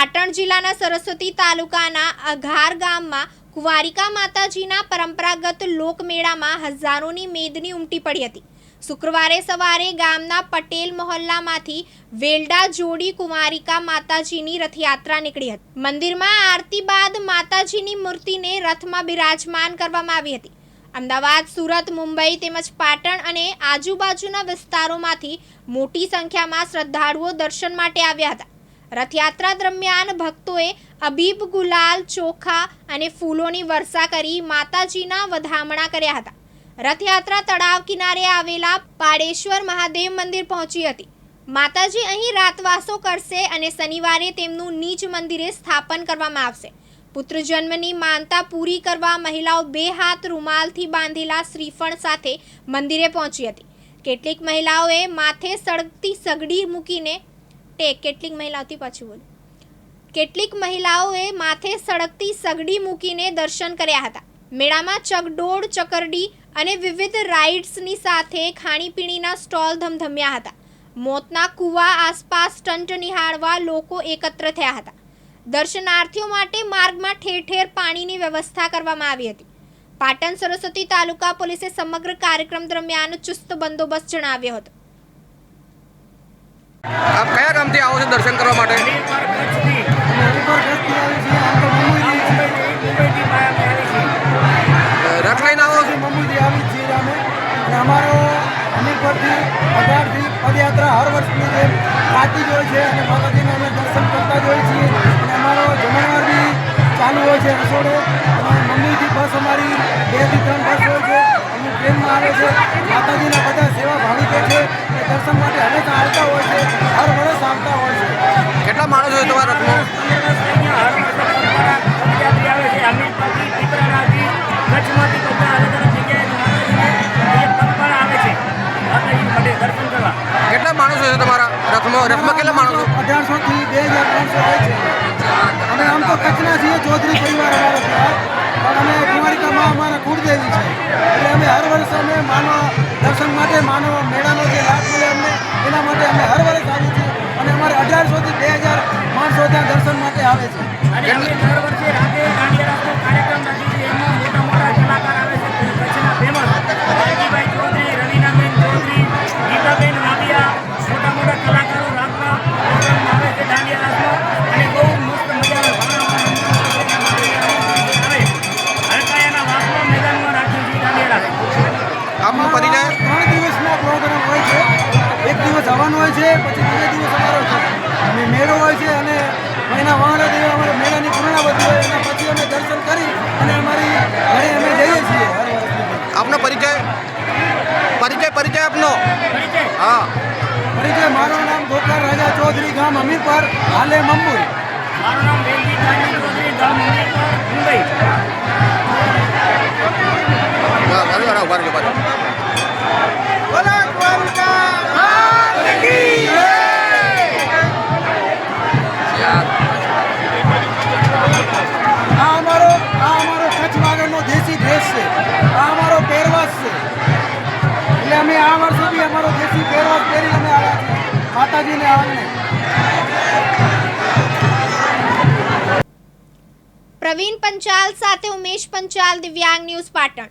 પાટણ જિલ્લાના સરસ્વતી તાલુકાના અઘાર ગામમાં કુંવારિકા માતાજીના પરંપરાગત લોકમેળામાં હજારોની મેદની ઉમટી પડી હતી। શુક્રવારે સવારે ગામના પટેલ મહોલ્લામાંથી વેલડા જોડી કુંવારિકા માતાજીની રથયાત્રા નીકળી હતી। મંદિરમાં આરતી બાદ માતાજીની મૂર્તિને રથમાં બિરાજમાન કરવામાં આવી હતી। અમદાવાદ, સુરત, મુંબઈ તેમજ પાટણ અને આજુબાજુના વિસ્તારોમાંથી મોટી સંખ્યામાં શ્રદ્ધાળુઓ દર્શન માટે આવ્યા હતા। રથયાત્રા દરમિયાન ભક્તોએ અબીબ, ગુલાલ, ચોખા અને ફૂલોની વર્ષા કરી માતાજીના વધામણા કર્યા હતા। રથયાત્રા તળાવ કિનારે આવેલા પાડેશ્વર મહાદેવ મંદિર પહોંચી હતી। માતાજી અહીં રાતવાસો કરશે અને શનિવારે તેમનું નીચ મંદિરે સ્થાપન કરવામાં આવશે। પુત્ર જન્મની માનતા પૂરી કરવા મહિલાઓ 2 હાથ રૂમાલથી બાંધેલા શ્રીફળ સાથે મંદિરે પહોંચી હતી। કેટલીક મહિલાઓએ માથે સળગતી સગડી મૂકીને કેટલીક મહિલાઓએ માથે સળગતી સગડી મૂકીને દર્શન કર્યા હતા। મેળામાં ચગડોળ, ચકરડી અને વિવિધ રાઇડ્સની સાથે ખાણીપીણીના સ્ટોલ ધમધમ્યા હતા। મોતના કૂવા આસપાસ સ્ટન્ટ નિહાળવા લોકો એકત્ર થયા હતા। દર્શનાર્થીઓ માટે માર્ગમાં ઠેર ઠેર પાણીની વ્યવસ્થા કરવામાં આવી હતી। પાટણ સરસ્વતી તાલુકા પોલીસે સમગ્ર કાર્યક્રમ દરમિયાન ચુસ્ત બંદોબસ્ત જણાવ્યો હતો। आप क्या काम थी आओ दर्शन करवा माटे रथ लઈને આવો મમ્મીથી આવી જ છીએ અમે અને અમારો અમીરપુરથી અઢારથી પદયાત્રા હર વર્ષની જેમ થતી જ હોય છે અને માતાજીને અમે દર્શન કરતા જ હોઈએ છીએ અને અમારો જમણવાર બી ચાલુ હોય છે રસોડે અને મમ્મીથી બસ અમારી 2 થી 3 બસ હોય છે અમે ટ્રેનમાં આવે છે। માતાજીના બધા સેવા ભાવિકો છે એ દર્શન માટે હંમેશા આવતા હોય છે, હર વર્ષ આવતા હોય છે। કેટલા માણસો છે તમારા રથમાં કેટલા માણસો છે તમારા રથમાં કેટલા માણસો 1800 થી 2300 હોય છે। અમે આમ તો કચ્છના છીએ, ચૌધરી પરિવાર અમારો કહેવાય, પણ અમે કુંવારિકામાં અમારા કુળદેવી છે એટલે અમે હર વર્ષ અમે માનો દર્શન માટે માનો મેળાનો જે લાભ મળે અમને એના માટે અમે હર વર્ષ આવીએ છીએ અને અમારે 1800 થી 2000 માણસો ત્યાં દર્શન માટે આવે છે। અને અમે દર વર્ષે રાતે દાંડિયા રાસનો કાર્યક્રમ રાખીએ છીએ। એમાં મોટા મોટા કલાકાર આવે છે કચ્છના ફેમસ રણજીભાઈ ચૌધરી, રવીનાબેન ચૌધરી, ગીતાબેન વાડિયા, મોટા મોટા કલાકારો રાતના પ્રોગ્રામ આવે છે દાંડિયા રાસમાં અને બહુ મસ્ત મજા આવે। હરકાયાના વાસમાં મેદાનમાં રાખીએ છીએ દાંડિયા રાસ। આપનો પરિચય 3 દિવસનો પ્રોગ્રામ હોય છે। એક દિવસ હવન હોય છે, પછી બીજો દિવસ અમારો મેળો હોય છે અને મહિના વાળા દેવ અમારે મેળાની પૂર્ણાવતી હોય એના પછી અમે દર્શન કરી અને અમારી ઘરે અમે જઈએ છીએ હર વર્ષ। આપનો પરિચય આપનો હા પરિચય મારું નામ ગોપાલ રાજા ચૌધરી, ગામ અમીરપર, હાલે મંબુર। મારું નામ વેલજી ચાંદી ચૌધરી, ગામ અમીરપર, મુંબઈ। ઉભા રહેજો આ અમારો કચ્છ વાગડનો દેશી ડ્રેસ છે, આ અમારો પહેરવાશ છે એટલે અમે આ વર્ષે બી અમારો દેશી પહેરવાશ પહેરી અમે આવ્યા છીએ માતાજીને આવીને। પ્રવીણ પંચાલ સાથે ઉમેશ પંચાલ, દિવ્યાંગ ન્યૂઝ, પાટણ।